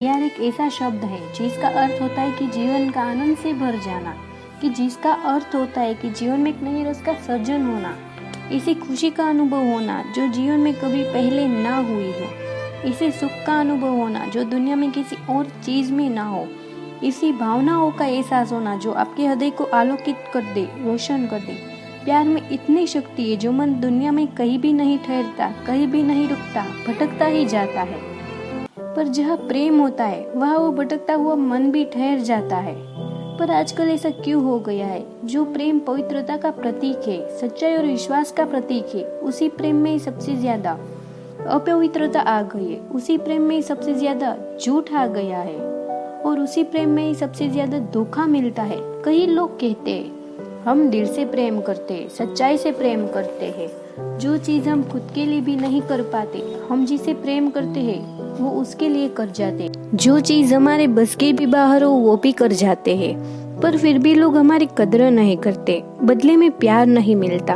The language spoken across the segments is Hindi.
प्यार एक ऐसा शब्द है जिसका अर्थ होता है कि जीवन का आनंद से भर जाना, कि जिसका अर्थ होता है कि जीवन में एक नई रस का सर्जन होना, इसी खुशी का अनुभव होना जो जीवन में कभी पहले ना हुई हो, इसे सुख का अनुभव होना जो दुनिया में किसी और चीज में ना हो, इसी भावनाओं का एहसास होना जो आपके हृदय को आलोकित कर दे, रोशन कर दे। प्यार में इतनी शक्ति है जो मन दुनिया में कहीं भी नहीं ठहरता, कहीं भी नहीं रुकता, भटकता ही जाता है। पर जहाँ प्रेम होता है वहाँ वो भटकता हुआ मन भी ठहर जाता है। पर आजकल ऐसा क्यों हो गया है? जो प्रेम पवित्रता का प्रतीक है, सच्चाई और विश्वास का प्रतीक है, उसी प्रेम में ही सबसे ज्यादा अपवित्रता आ गई है, उसी प्रेम में ही सबसे ज्यादा झूठ आ गया है और उसी प्रेम में ही सबसे ज्यादा धोखा मिलता है। कई लोग कहते हैं हम दिल से प्रेम करते हैं, सच्चाई से प्रेम करते हैं, जो चीज हम खुद के लिए भी नहीं कर पाते, हम जिसे प्रेम करते हैं वो उसके लिए कर जाते, जो चीज हमारे बस के भी बाहर हो वो भी कर जाते हैं। पर फिर भी लोग हमारी कदर नहीं करते, बदले में प्यार नहीं मिलता।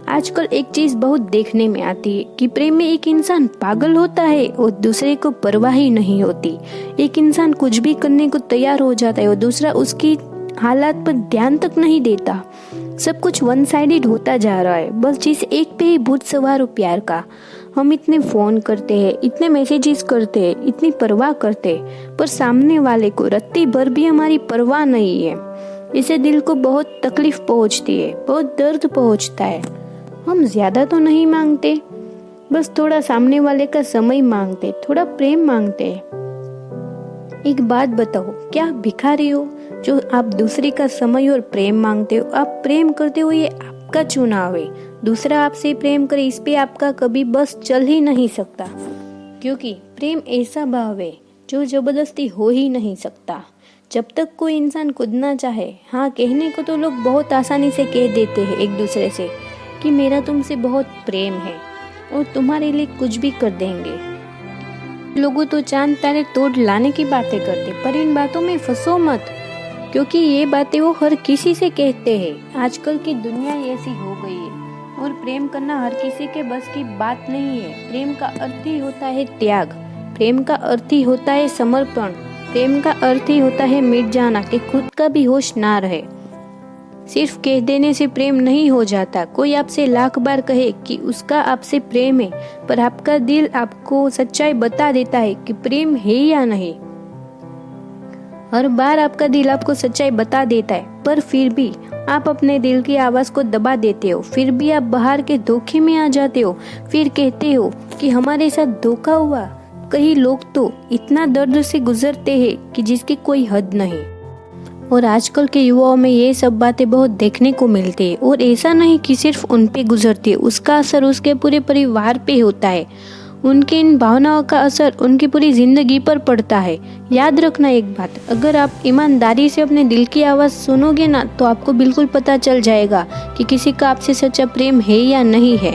आजकल एक चीज बहुत देखने में आती है कि प्रेम में एक इंसान पागल होता है और दूसरे को परवाह ही नहीं होती। एक इंसान कुछ भी करने को तैयार हो जाता है और दूसरा उसकी हालात पर ध्यान तक नहीं देता। सब कुछ वन साइडेड होता जा रहा है, बस जिस एक पे ही भूत सवार हो प्यार का। हम इतने फोन करते हैं, इतने मैसेजेस करते हैं, इतनी परवाह करते हैं, पर सामने वाले को रत्ती भर भी हमारी परवाह नहीं है। इसे दिल को बहुत तकलीफ पहुंचती है, बहुत दर्द पहुंचता है। हम ज्यादा तो नहीं मांगते, बस थोड़ा सामने वाले का समय मांगते, थोड़ा प्रेम मांगते। एक बात बताओ, क्या आप भिखारी हो जो आप दूसरे का समय और प्रेम मांगते हो? आप प्रेम करते हो, ये आपका चुनाव है। दूसरा आपसे प्रेम करे, इस पे आपका कभी बस चल ही नहीं सकता, क्योंकि प्रेम ऐसा भाव है जो जबरदस्ती हो ही नहीं सकता। जब तक कोई इंसान खुद ना चाहे, हाँ कहने को तो लोग बहुत आसानी से कह देते हैं एक दूसरे से कि मेरा तुमसे बहुत प्रेम है और तुम्हारे लिए कुछ भी कर देंगे। लोगों तो चांद तारे तोड़ लाने की बातें करते, पर इन बातों में फंसो मत, क्योंकि ये बातें वो हर किसी से कहते हैं। आजकल की दुनिया ऐसी हो गई है और प्रेम करना हर किसी के बस की बात नहीं है। प्रेम का अर्थ ही होता है त्याग, प्रेम का अर्थ ही होता है समर्पण, प्रेम का अर्थ ही होता है मिट जाना, कि खुद का भी होश ना रहे। सिर्फ कह देने से प्रेम नहीं हो जाता। कोई आपसे लाख बार कहे कि उसका आपसे प्रेम है, पर आपका दिल आपको सच्चाई बता देता है कि प्रेम है या नहीं। हर बार आपका दिल आपको सच्चाई बता देता है, पर फिर भी आप अपने दिल की आवाज को दबा देते हो। फिर भी आप बाहर के धोखे में आ जाते हो, फिर कहते हो कि हमारे साथ धोखा हुआ। कई लोग तो इतना दर्द से गुजरते हैं कि जिसकी कोई हद नहीं। और आजकल के युवाओं में ये सब बातें बहुत देखने को मिलती है। और ऐसा नहीं कि सिर्फ उन पे गुजरती है, उसका असर उसके पूरे परिवार पे होता है। उनके इन भावनाओं का असर उनकी पूरी जिंदगी पर पड़ता है। याद रखना एक बात, अगर आप ईमानदारी से अपने दिल की आवाज़ सुनोगे ना, तो आपको बिल्कुल पता चल जाएगा कि किसी का आपसे सच्चा प्रेम है या नहीं है।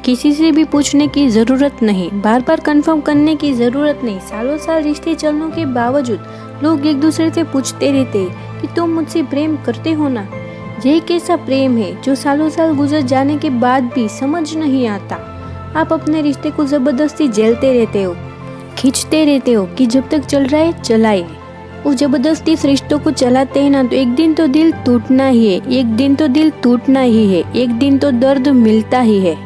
किसी से भी पूछने की ज़रूरत नहीं, बार बार कंफर्म करने की ज़रूरत नहीं। सालों साल रिश्ते चलने के बावजूद लोग एक दूसरे से पूछते रहते कि तुम मुझसे प्रेम करते हो ना। यह कैसा प्रेम है जो सालों साल गुजर जाने के बाद भी समझ नहीं आता। आप अपने रिश्ते को जबरदस्ती झेलते रहते हो, खींचते रहते हो कि जब तक चल रहा है चलाए। वो जबरदस्ती इस रिश्तों को चलाते हैं ना, तो एक दिन तो दिल टूटना ही है, एक दिन तो दिल टूटना ही है, एक दिन तो दर्द मिलता ही है।